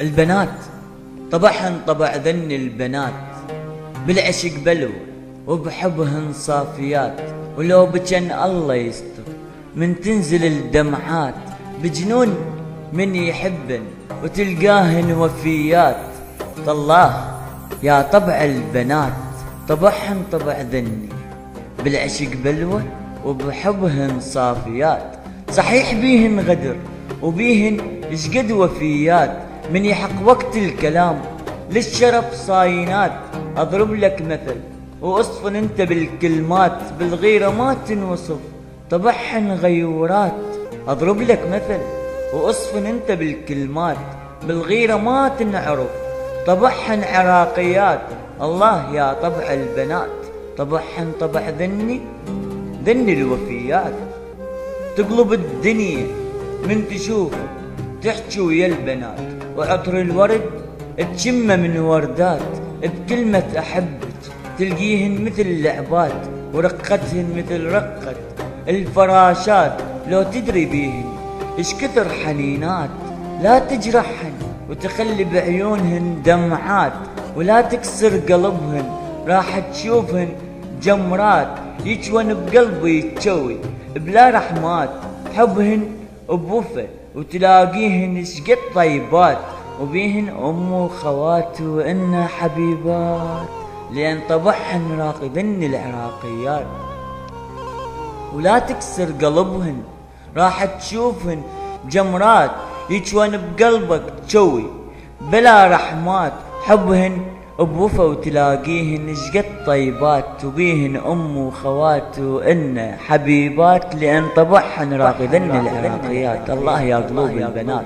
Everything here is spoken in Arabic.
البنات طبعهن طبع ذن البنات، بالعشق بلو وبحبهن صافيات، ولو بجن الله يستر من تنزل الدمعات، بجنون من يحبن وتلقاهن وفيات. طلاه يا طبع البنات طبعهن طبع ذني، بالعشق بلوة وبحبهن صافيات، صحيح بيهن غدر وبيهن اشقد وفيات، من يحق وقت الكلام للشرف صاينات. اضرب لك مثل واصفن انت بالكلمات، بالغيرة ما تنوصف طبعهن غيورات. اضرب لك مثل واصفن انت بالكلمات، بالغيرة ما تنعرف طبعهن عراقيات. الله يا طبع البنات طبعهن طبع ذني الوفيات. تقلب الدنيا من تشوفه تحكي ويا البنات، وعطر الورد تشمه من وردات، بكلمة أحبك تلقيهن مثل لعبات، ورقتهن مثل رقة الفراشات. لو تدري بيهن اش كثر حنينات، لا تجرحهن وتخلي بعيونهن دمعات، ولا تكسر قلبهن راح تشوفهن جمرات. يجون بقلبي يتشوي بلا رحمات، حبهن بوفا وتلاقيهن شقد طيبات، وبيهن وخوات وإن حبيبات، لأن طبعهن راقدن العراقيات. ولا تكسر قلبهن راح تشوفهن جمرات، يجون بقلبك تشوي بلا رحمات، حبهن بوفا وتلاقيهن شقد طيبات، وبيهن وخوات وإن حبيبات، لأن طبعهن راقدن العراقيات. الله يا قلوب البنات.